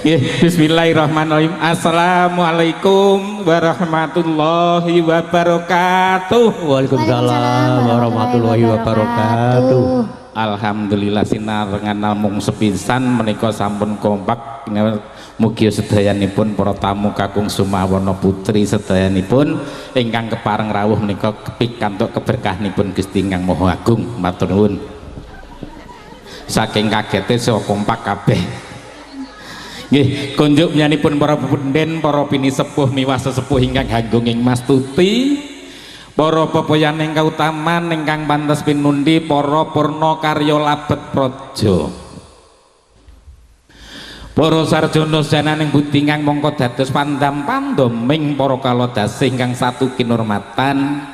Bismillahirrahmanirrahim. Assalamualaikum warahmatullahi wabarakatuh. Waalaikumsalam warahmatullahi wabarakatuh. Alhamdulillah sinarengan namung sepisan menika sampun kompak. Mugi sedayanipun para tamu kakung Sumawana putri sedayanipun ingkang kepareng rawuh menika pikantuk keberkahanipun Gusti Ingkang Maha Agung. Matur nuwun. Saking kagete so kompak kabeh. Nggih, kunjuk nyanipun para punden, para pinisepuh miwah sesepuh ingkang agung ing mastuti, para pepoyan ingkang kautaman ingkang pantes pinundi, para purna karya labet praja, para sarjana jananing budi ingkang mongko dados pandam pandoming para kalodasih ingkang satu kinurmatan,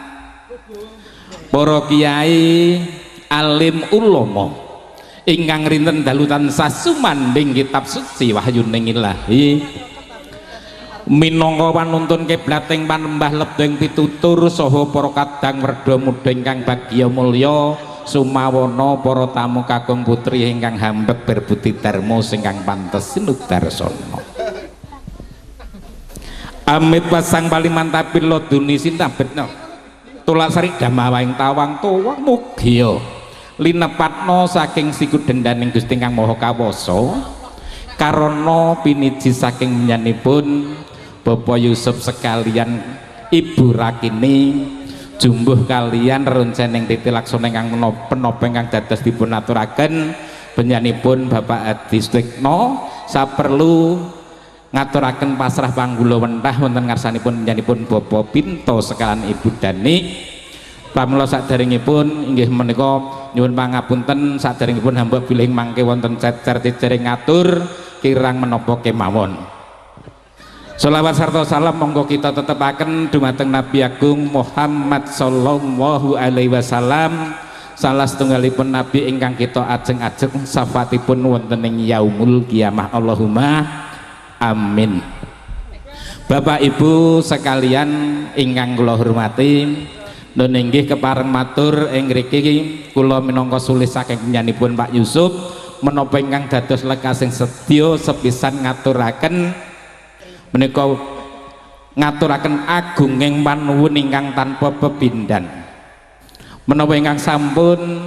para kiai alim ulama ingkang rinten dalu tansah sumanding kitab suci wahyuning Ilahi minangka panuntun kiblating panembah lebeng pitutur saha para kadang werda muda ingkang bagya mulya Sumawana para tamu kakung putri ingkang hambet berbudi dharma ingkang pantes sinudarsana amit pasang palimantapin loduni sintabetna tulasari damawaing tawang tuwang mugia linepatno saking siku dendaning Gusti Kang Maha Kawasa karana piniji saking nyanipun Bapak Yusuf sekalian Ibu Rakini jumbuh kalian rencening titi laksana ingkang menapa ingkang dados dipun aturaken penyanipun Bapak Adi Stikno saperlu ngaturaken pasrah panggula wentah wonten ngarsanipun penyanipun Bapak Pinto sekalian Ibu Dani. Pamela saderengipun inggih menika nyuwun pangapunten saderengipun hamba bilih mangke wonten cecer-cecering ngatur kirang menapa kemawon. Sholawat sarta salam monggo kita tetepaken dumateng Nabi Agung Muhammad sallallahu alaihi wasallam salah setunggalipun nabi ingkang kita ajeng-ajeng syafaatipun wonten ing yaumul kiamah. Allahumma amin. Bapak Ibu sekalian ingkang kula hormati, nun inggih kepareng matur ing mriki kula minangka sulih saking penyanipun Pak Yusuf menapa ingkang dados lekasing sedya sepisan ngaturaken menika ngaturaken agunging panuwun ingkang tanpa pepindhan menapa ingkang sampun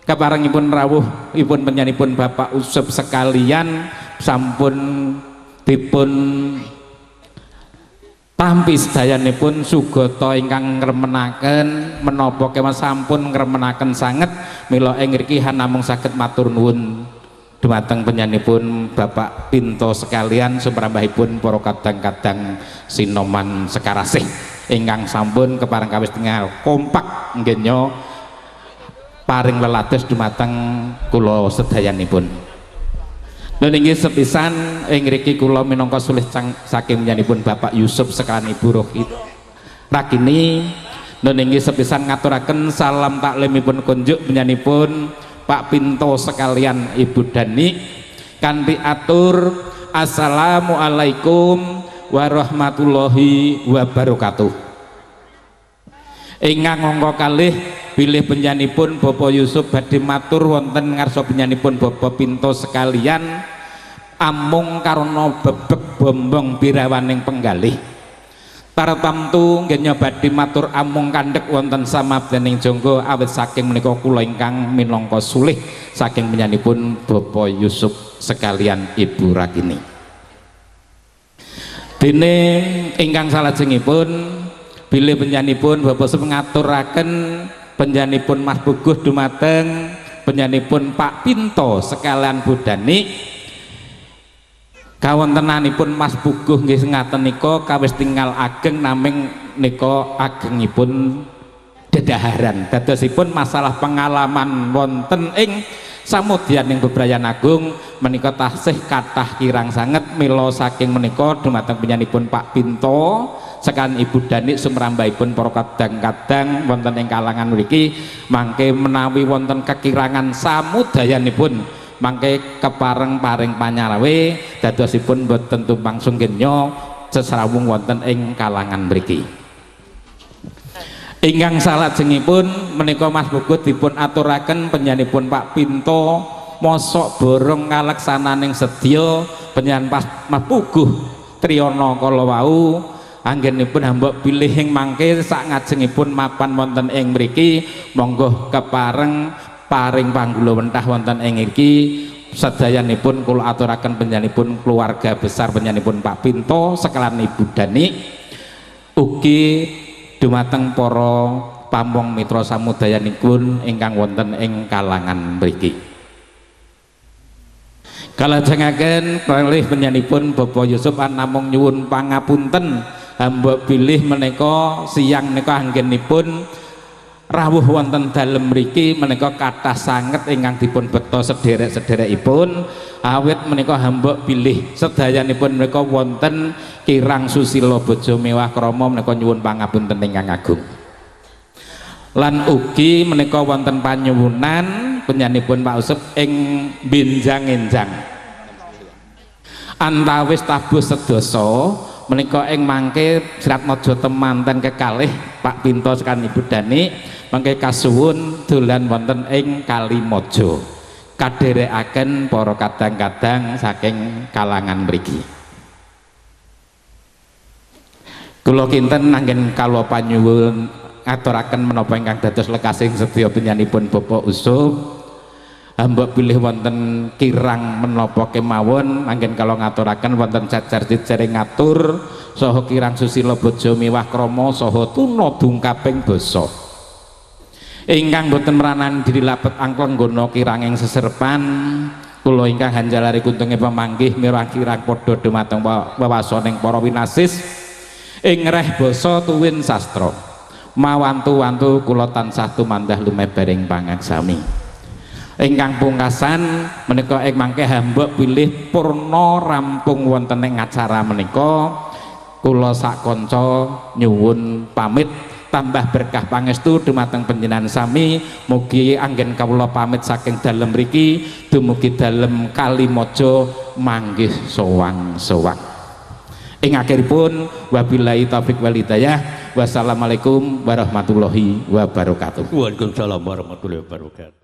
keparengipun rawuh ipun penyanipun Bapak Yusuf sekalian sampun dipun tampi sedayanipun sugata ingkang ngremenaken menapa kewan sampun ngremenaken sanget mila ing mriki namung saged matur nuwun dumateng penyanipun Bapak Pinto sekalian sumrambahipun para kadang-kadang sinoman sekarasih ingkang sampun kepareng kawis tengah kompak nggenya paring lelados dumateng kula sedayanipun. Dan inggih sepisan ing mriki kula minangka sulih saking nyanipun Bapak Yusuf sekalian Ibu Rakini dan inggih sepisan ngaturaken salam taklimipun kunjuk nyanipun Pak Pinto sekalian Ibu Dani kanthi atur assalamualaikum warahmatullahi wabarakatuh. Ingkang angka kalih bilih penyanipun Bapak Yusuf badhe matur wonten ngarsa penyanipun Bapak Pinto sekalian amung karena bebek bombong birawaning penggalih tartamtu nggih badhe matur amung kandhek wonten samabdaning jangga awit saking menika kula ingkang minangka sulih saking penyanipun Bapak Yusuf sekalian Ibu Rakini dene ingkang salajengipun bilih penyanipun Bapak Yusuf ngaturaken penyanipun Mas Buguh dumateng penyanipun Pak Pinto sekalian Budani kawontenanipun Mas Buguh nggih ngaten nika kawis tinggal ageng naming nika agengipun dedaharan dadosipun masalah pengalaman wonten ing samudyaning bebrayan agung menika tasih kathah kirang sanget mila saking menika dumateng penyanipun Pak Pinto sekalian Ibu Dani sumrambahipun para kadang-kadang wonten ing kalangan mriki mangke menawi wonten kekirangan samudayanipun mangke kepareng paring panyarawe dadosipun boten tumpang sunggenya sesrawung wonten ing kalangan mriki. Ingkang salajengipun menika Mas Bugut dipun aturaken penyanipun Pak Pinto mosok borong ngalaksananing sedya penyan pas mapuguh triyana kala wau anggenipun hamba bilih ing mangke sak ngajengipun mapan wonten ing mriki monggo kepareng paring panggula wentah wonten ing iki sedayanipun kula aturaken panjenenganipun keluarga besar panjenenganipun Pak Pinto sekalian Ibu Dani ugi dumateng para pamong mitra samudayanipun ingkang wonten ing kalangan mriki. Kalajengaken kalih panjenenganipun Bapak Yusuf namung nyuwun pangapunten hamba bilih menika siang menika anggenipun rawuh wonten dalem mriki menika kathah sanget ingkang dipun bekta sederek-sederekipun awit menika hamba bilih sedayanipun menika wonten kirang susila bojo mewah krama menika nyuwun pangapunten ingkang agung. Lan ugi menika wonten panyuwunan panjenenganipun Pak Usep ing benjang-enjang antawis tabuh sedasa menika ing mangke Sratnaja temanten kekalih Pak Pinto sekalian Ibu Dani mangke kasuwun dolan wonten ing Kalimaja kadherekaken para kadang-kadang saking kalangan mriki. Kula kinten anggen kala panyuwun aturaken menapa ingkang dados lekasing sedya panjenenganipun Bapak Usop hamba pilih wonten kirang menapa kemawon anggen kala ngaturaken wonten cacar-cicere ngatur saha kirang susila bojo miwah krama saha tuna dungkaping basa ingkang boten meranan diri lapet angkleng nggono kiranging seserpan kula ingkang hanjalari kuntunge pamanggih mirah kirang padha dumateng wawasaning para winasis ing reh basa tuwin sastra mawantu-wantu kula tansah tumandah lumebaring pangaksami. Ingkang pungkasan menika ing mangke hamba pilih purna rampung wonten ing acara menika kula sak kanca nyuwun pamit tambah berkah pangestu dumateng panjenengan sami mugi anggen kawula pamit saking dalem mriki dumugi dalem Kalimaja manggih sowang-sowang. Ing akhiripun wabillahi taufik wal hidayah wassalamualaikum warahmatullahi wabarakatuh. Waalaikumsalam warahmatullahi wabarakatuh.